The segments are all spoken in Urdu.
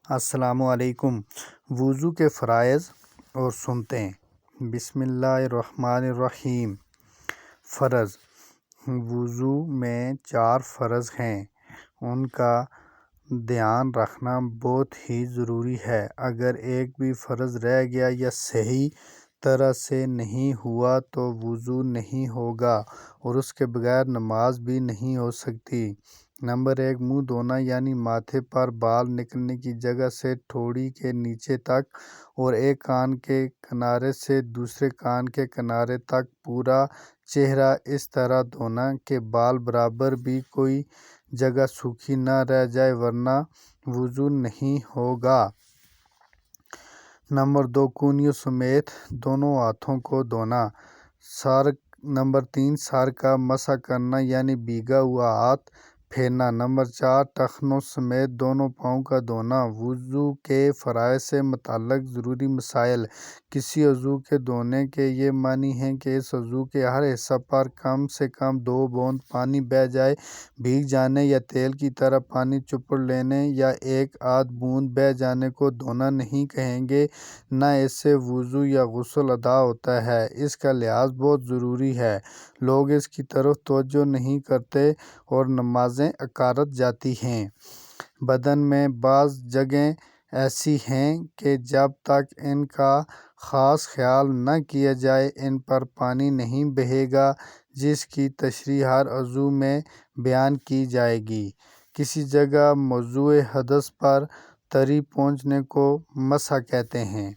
السلام علیکم۔ وضو کے فرائض اور سنتیں۔ بسم اللہ الرحمن الرحیم۔ فرض۔ وضو میں 4 فرض ہیں، ان کا دھیان رکھنا بہت ہی ضروری ہے۔ اگر ایک بھی فرض رہ گیا یا صحیح طرح سے نہیں ہوا تو وضو نہیں ہوگا اور اس کے بغیر نماز بھی نہیں ہو سکتی۔ نمبر 1، منہ دھونا، یعنی ماتھے پر بال نکلنے کی جگہ سے ٹھوڑی کے نیچے تک اور ایک کان کے کنارے سے دوسرے کان کے کنارے تک پورا چہرہ اس طرح دھونا کہ بال برابر بھی کوئی جگہ سوکھی نہ رہ جائے، ورنہ وضو نہیں ہوگا۔ نمبر 2، کونیوں سمیت دونوں ہاتھوں کو دھونا۔ نمبر 3، سر کا مسح کرنا، یعنی بھیگا ہوا ہاتھ پھیرنا۔ نمبر 4، ٹخنوں سمیت دونوں پاؤں کا دھونا۔ وضو کے فرائض سے متعلق ضروری مسائل۔ کسی عضو کے دھونے کے یہ معنی ہے کہ اس عضو کے ہر حصہ پر کم سے کم 2 بوند پانی بہہ جائے۔ بھیگ جانے یا تیل کی طرح پانی چپڑ لینے یا ایک آدھ بوند بہہ جانے کو دھونا نہیں کہیں گے، نہ اس سے وضو یا غسل ادا ہوتا ہے۔ اس کا لحاظ بہت ضروری ہے، لوگ اس کی طرف توجہ نہیں کرتے اور نمازیں اکارت جاتی ہیں۔ بدن میں بعض جگہیں ایسی ہیں کہ جب تک ان کا خاص خیال نہ کیا جائے ان پر پانی نہیں بہے گا، جس کی تشریح ہر عضو میں بیان کی جائے گی۔ کسی جگہ موضوع حدث پر تری پہنچنے کو مسح کہتے ہیں۔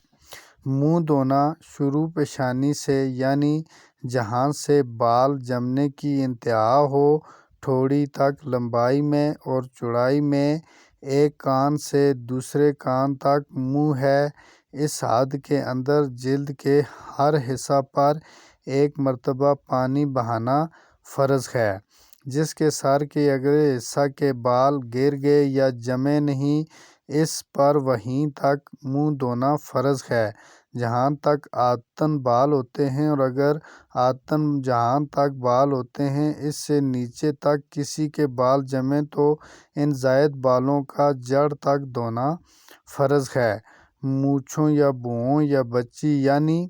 منہ دھونا شروع پیشانی سے، یعنی جہاں سے بال جمنے کی انتہا ہو، ٹھوڑی تک لمبائی میں اور چوڑائی میں۔ ایک کان سے دوسرے کان تک منہ ہے، اس حد کے اندر جلد کے ہر حصہ پر ایک مرتبہ پانی بہانا فرض ہے۔ جس کے سر کے اگلے حصہ کے بال گر گئے یا جمے نہیں، اس پر وہیں تک منہ دھونا فرض ہے جہاں تک عادتاً بال ہوتے ہیں، اور اگر عادتاً جہاں تک بال ہوتے ہیں اس سے نیچے تک کسی کے بال جمیں تو ان زائد بالوں کا جڑ تک دھونا فرض ہے۔ مونچھوں یا بھووں یا بچی، یعنی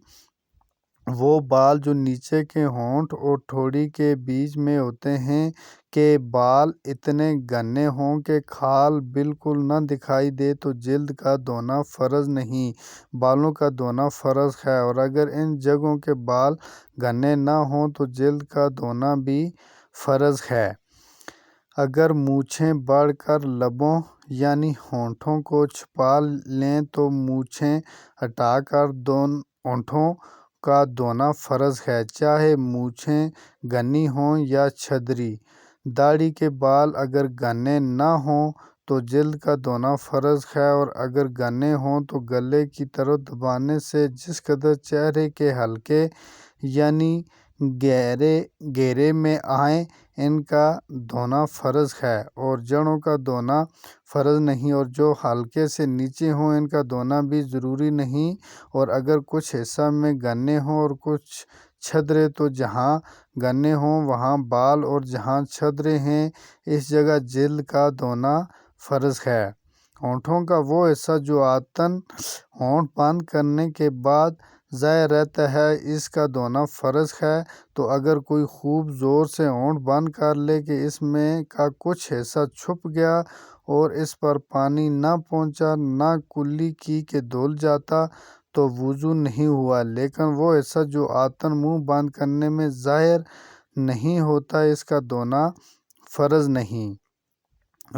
وہ بال جو نیچے کے ہونٹ اور ٹھوڑی کے بیچ میں ہوتے ہیں، کے بال اتنے گھنے ہوں کہ کھال بالکل نہ دکھائی دے تو جلد کا دھونا فرض نہیں، بالوں کا دھونا فرض ہے، اور اگر ان جگہوں کے بال گھنے نہ ہوں تو جلد کا دھونا بھی فرض ہے۔ اگر مونچھیں بڑھ کر لبوں یعنی ہونٹوں کو چھپا لیں تو مونچھیں ہٹا کر ہونٹوں کا دھونا فرض ہے، چاہے مونچھیں گھنی ہوں یا چھدری۔ داڑھی کے بال اگر گھنے نہ ہوں تو جلد کا دھونا فرض ہے، اور اگر گھنے ہوں تو گلے کی طرف دبانے سے جس قدر چہرے کے حلقے یعنی گھیرے میں آئیں ان کا دھونا فرض ہے، اور جڑوں کا دھونا فرض نہیں، اور جو حلقے سے نیچے ہوں ان کا دھونا بھی ضروری نہیں، اور اگر کچھ حصہ میں گھنے ہوں اور کچھ چھدرے تو جہاں گھنے ہوں وہاں بال اور جہاں چھدرے ہیں اس جگہ جلد کا دھونا فرض ہے۔ ہونٹوں کا وہ حصہ جو عادتاً ہونٹ بند کرنے کے بعد ظاہر رہتا ہے اس کا دھونا فرض ہے، تو اگر کوئی خوب زور سے ہونٹ بند کر لے کہ اس میں کا کچھ حصہ چھپ گیا اور اس پر پانی نہ پہنچا، نہ کلی کی کہ دھل جاتا تو وضو نہیں ہوا، لیکن وہ حصہ جو عادتاً منہ بند کرنے میں ظاہر نہیں ہوتا اس کا دھونا فرض نہیں۔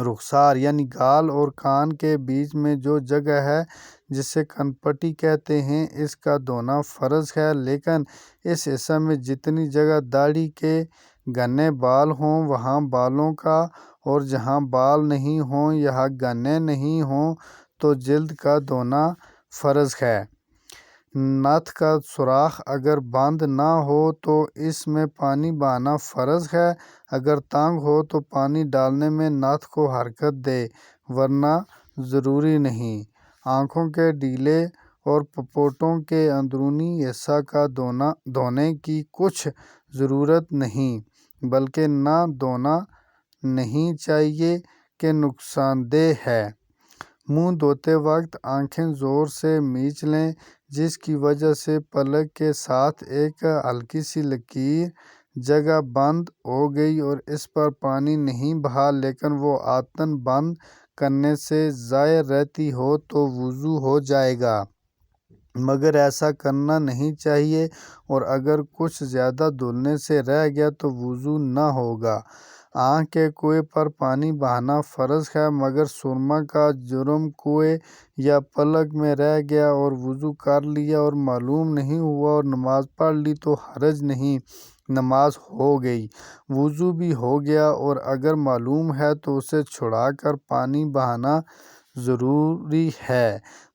رخسار یعنی گال اور کان کے بیچ میں جو جگہ ہے جسے کنپٹی کہتے ہیں اس کا دھونا فرض ہے، لیکن اس حصہ میں جتنی جگہ داڑھی کے گھنے بال ہوں وہاں بالوں کا، اور جہاں بال نہیں ہوں یا گھنے نہیں ہوں تو جلد کا دھونا فرض ہے۔ نتھ کا سوراخ اگر بند نہ ہو تو اس میں پانی بہانا فرض ہے، اگر تنگ ہو تو پانی ڈالنے میں نتھ کو حرکت دے، ورنہ ضروری نہیں۔ آنکھوں کے ڈیلے اور پپوٹوں کے اندرونی حصہ کا دھونے کی کچھ ضرورت نہیں، بلکہ نہ دھونا نہیں چاہیے کہ نقصان دہ ہے۔ منہ دھوتے وقت آنکھیں زور سے مینچ لیں، جس کی وجہ سے پلک کے ساتھ ایک ہلکی سی لکیر جگہ بند ہو گئی اور اس پر پانی نہیں بہا، لیکن وہ آنتن بند کرنے سے ظاہر رہتی ہو تو وضو ہو جائے گا، مگر ایسا کرنا نہیں چاہیے، اور اگر کچھ زیادہ دھلنے سے رہ گیا تو وضو نہ ہوگا۔ آنکھ کے کوے پر پانی بہانا فرض ہے، مگر سرما کا جرم کوے یا پلک میں رہ گیا اور وضو کر لیا اور معلوم نہیں ہوا اور نماز پڑھ لی تو حرج نہیں، نماز ہو گئی، وضو بھی ہو گیا، اور اگر معلوم ہے تو اسے چھڑا کر پانی بہانا ضروری ہے۔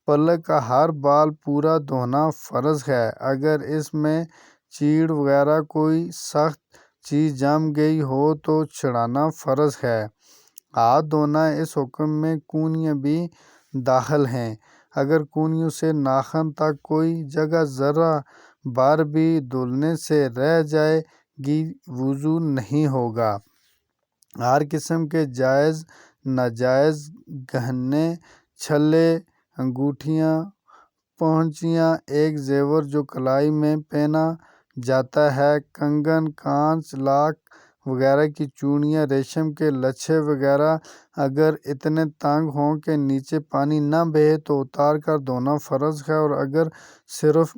پلک کا ہر بال پورا دھونا فرض ہے، اگر اس میں چیڑ وغیرہ کوئی سخت چیز جم گئی ہو تو چھڑانا فرض ہے۔ ہاتھ دھونا، اس حکم میں کونیاں بھی داخل ہیں، اگر کونیوں سے ناخن تک کوئی جگہ ذرہ بھر بھی دھلنے سے رہ جائے گی وضو نہیں ہوگا۔ ہر قسم کے جائز ناجائز گہنے، چھلے، انگوٹھیاں، پونچیاں، ایک زیور جو کلائی میں پہنا جاتا ہے، کنگن، کانچ، لاک وغیرہ کی چوڑیاں، ریشم کے لچھے وغیرہ اگر اتنے تنگ ہوں کہ نیچے پانی نہ بہے تو اتار کر دھونا فرض ہے، اور اگر صرف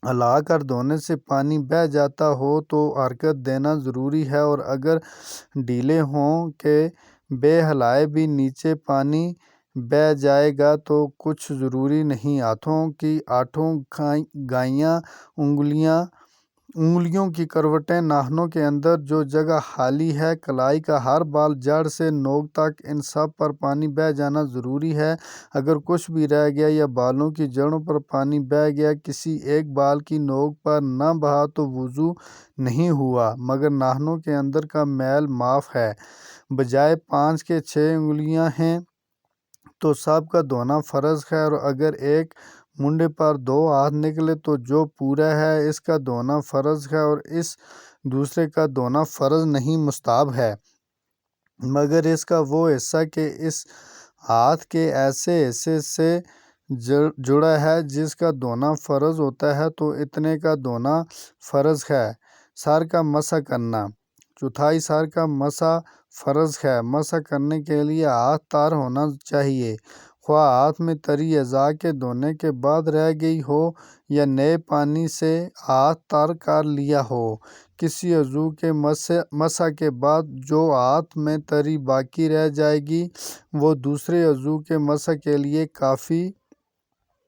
ہلا کر دھونے سے پانی بہہ جاتا ہو تو حرکت دینا ضروری ہے، اور اگر ڈھیلے ہوں کہ بے ہلائے بھی نیچے پانی بہہ جائے گا تو کچھ ضروری نہیں۔ ہاتھوں کی آٹھوں گائیاں، انگلیوں کی کروٹیں، ناخنوں کے اندر جو جگہ خالی ہے، کلائی کا ہر بال، جڑ سے نوک تک، ان سب پر پانی بہہ جانا ضروری ہے۔ اگر کچھ بھی رہ گیا یا بالوں کی جڑوں پر پانی بہہ گیا، کسی ایک بال کی نوک پر نہ بہا تو وضو نہیں ہوا، مگر ناخنوں کے اندر کا میل معاف ہے۔ بجائے 5 کے 6 انگلیاں ہیں تو سب کا دھونا فرض ہے، اور اگر ایک منڈے پر 2 ہاتھ نکلے تو جو پورا ہے اس کا دھونا فرض ہے، اور اس دوسرے کا دھونا فرض نہیں، مستحب ہے، مگر اس کا وہ حصہ کہ اس ہاتھ کے ایسے حصے سے جڑا ہے جس کا دھونا فرض ہوتا ہے تو اتنے کا دھونا فرض ہے۔ سر کا مسح کرنا، چوتھائی سر کا مسح فرض ہے۔ مسح کرنے کے لیے ہاتھ تر ہونا چاہیے، خواہ ہاتھ میں تری اعضاء کے دھونے کے بعد رہ گئی ہو یا نئے پانی سے ہاتھ تر کر لیا ہو۔ کسی عضو کے مسح کے بعد جو ہاتھ میں تری باقی رہ جائے گی وہ دوسرے عضو کے مسح کے لیے کافی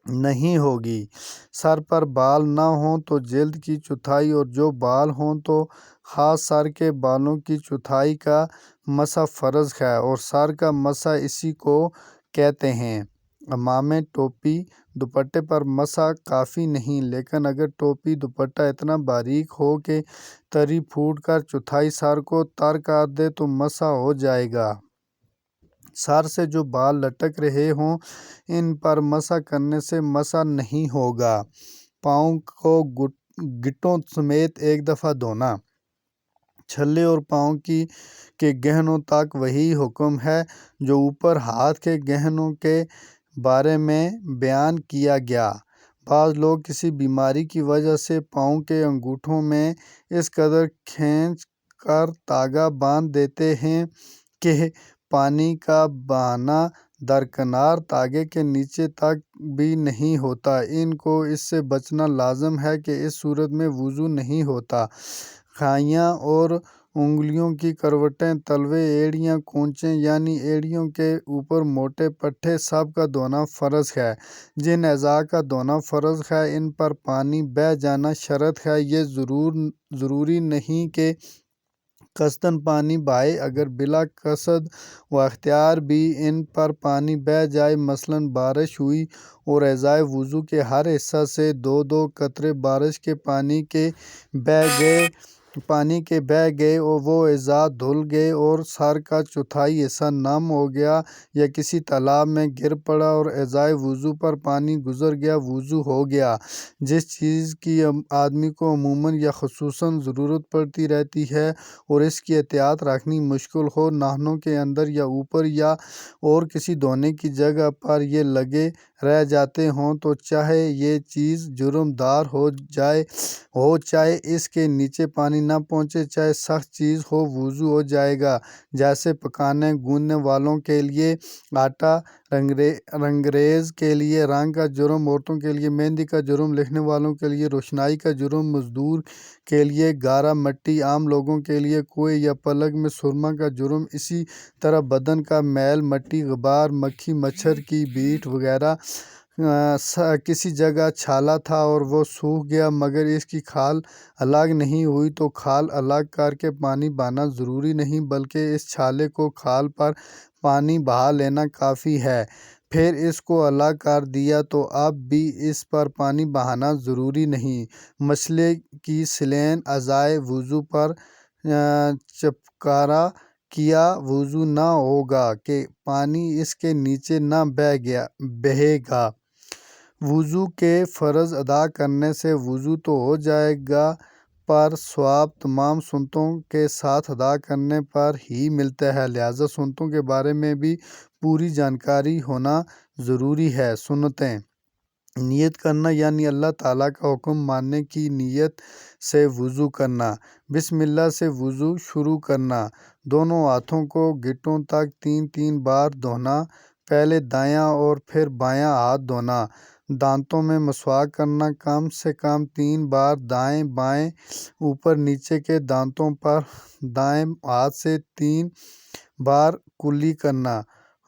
نہیں ہوگی۔ سر پر بال نہ ہوں تو جلد کی چوتھائی، اور جو بال ہوں تو خاص سر کے بالوں کی چوتھائی کا مسح فرض ہے، اور سر کا مسح اسی کو کہتے ہیں۔ عمامے، ٹوپی، دوپٹے پر مسح کافی نہیں، لیکن اگر ٹوپی دوپٹہ اتنا باریک ہو کہ تری پھوٹ کر چوتھائی سر کو تر کر دے تو مسح ہو جائے گا۔ سر سے جو بال لٹک رہے ہوں ان پر مسح کرنے سے مسح نہیں ہوگا۔ پاؤں کو گھٹنوں سمیت ایک دفعہ دھونا، چھلے اور پاؤں کے گہنوں تک وہی حکم ہے جو اوپر ہاتھ کے گہنوں کے بارے میں بیان کیا گیا۔ بعض لوگ کسی بیماری کی وجہ سے پاؤں کے انگوٹھوں میں اس قدر کھینچ کر تاگا باندھ دیتے ہیں کہ پانی کا بہانا درکنار تاگے کے نیچے تک بھی نہیں ہوتا، ان کو اس سے بچنا لازم ہے کہ اس صورت میں وضو نہیں ہوتا۔ خائیاں اور انگلیوں کی کروٹیں، تلوے، ایڑیاں، کونچیں یعنی ایڑیوں کے اوپر موٹے پٹھے، سب کا دھونا فرض ہے۔ جن اعضاء کا دھونا فرض ہے ان پر پانی بہہ جانا شرط ہے، یہ ضروری نہیں کہ قصداً پانی بہائے، اگر بلا قصد و اختیار بھی ان پر پانی بہہ جائے، مثلاً بارش ہوئی اور اعضائے وضو کے ہر حصہ سے 2 2 قطرے بارش کے پانی کے بہہ گئے، پانی کے بہہ گئے اور وہ اعضاء دھل گئے اور سر کا چوتھائی حصہ نم ہو گیا یا کسی تالاب میں گر پڑا اور اعضائے وضو پر پانی گزر گیا، وضو ہو گیا۔ جس چیز کی آدمی کو عموماً یا خصوصاً ضرورت پڑتی رہتی ہے اور اس کی احتیاط رکھنی مشکل ہو، ناخنوں کے اندر یا اوپر یا اور کسی دھونے کی جگہ پر یہ لگے رہ جاتے ہوں تو چاہے یہ چیز جرم دار ہو چاہے اس کے نیچے پانی نہ پہنچے، چاہے سخت چیز ہو، وضو ہو جائے گا۔ جیسے پکانے گوندنے والوں کے لیے آٹا، رنگریز کے لیے رنگ کا جرم، عورتوں کے لیے مہندی کا جرم، لکھنے والوں کے لیے روشنائی کا جرم، مزدور کے لیے گارا مٹی، عام لوگوں کے لیے کنویں یا پلنگ میں سرما کا جرم۔ اسی طرح بدن کا میل، مٹی، غبار، مکھی، مچھر کی بیٹ وغیرہ۔ کسی جگہ چھالا تھا اور وہ سوکھ گیا مگر اس کی کھال الگ نہیں ہوئی تو کھال الگ کر کے پانی بہانا ضروری نہیں بلکہ اس چھالے کو کھال پر پانی بہا لینا کافی ہے۔ پھر اس کو الگ کر دیا تو اب بھی اس پر پانی بہانا ضروری نہیں۔ مسئلے کی سلین اعضائے وضو پر چپکارا کیا وضو نہ ہوگا کہ پانی اس کے نیچے نہ بہے گا۔ وضو کے فرض ادا کرنے سے وضو تو ہو جائے گا پر ثواب تمام سنتوں کے ساتھ ادا کرنے پر ہی ملتا ہے، لہٰذا سنتوں کے بارے میں بھی پوری جانکاری ہونا ضروری ہے۔ سنتیں: نیت کرنا یعنی اللہ تعالیٰ کا حکم ماننے کی نیت سے وضو کرنا۔ بسم اللہ سے وضو شروع کرنا۔ دونوں ہاتھوں کو گھٹنوں تک 3 بار دھونا، پہلے دایاں اور پھر بایاں ہاتھ دھونا۔ دانتوں میں مسواک کرنا، کم سے کم 3 بار دائیں بائیں اوپر نیچے کے دانتوں پر دائیں ہاتھ سے 3 بار کلی کرنا۔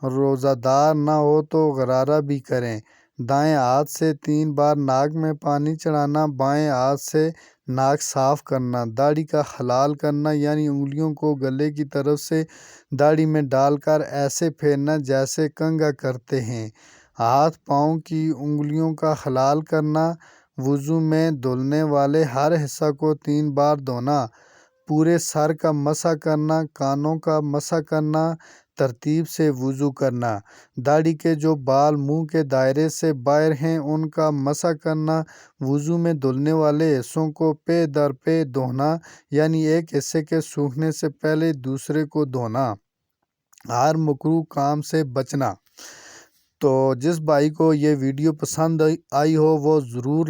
روزہ دار نہ ہو تو غرارہ بھی کریں۔ دائیں ہاتھ سے 3 بار ناک میں پانی چڑھانا، بائیں ہاتھ سے ناک صاف کرنا۔ داڑھی کا خلال کرنا یعنی انگلیوں کو گلے کی طرف سے داڑھی میں ڈال کر ایسے پھیرنا جیسے کنگھا کرتے ہیں۔ ہاتھ پاؤں کی انگلیوں کا خلال کرنا۔ وضو میں دھلنے والے ہر حصہ کو 3 بار دھونا۔ پورے سر کا مسح کرنا، کانوں کا مسح کرنا، ترتیب سے وضو کرنا۔ داڑھی کے جو بال منہ کے دائرے سے باہر ہیں ان کا مسح کرنا۔ وضو میں دھلنے والے حصوں کو پے در پے دھونا یعنی ایک حصے کے سوکھنے سے پہلے دوسرے کو دھونا۔ ہر مکروہ کام سے بچنا۔ تو جس بھائی کو یہ ویڈیو پسند آئی ہو وہ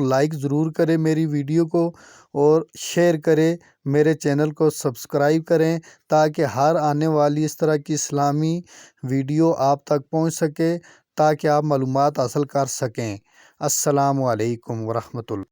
لائک ضرور کرے میری ویڈیو کو اور شیئر کرے، میرے چینل کو سبسکرائب کریں تاکہ ہر آنے والی اس طرح کی اسلامی ویڈیو آپ تک پہنچ سکے، تاکہ آپ معلومات حاصل کر سکیں۔ السلام علیکم ورحمۃ اللہ۔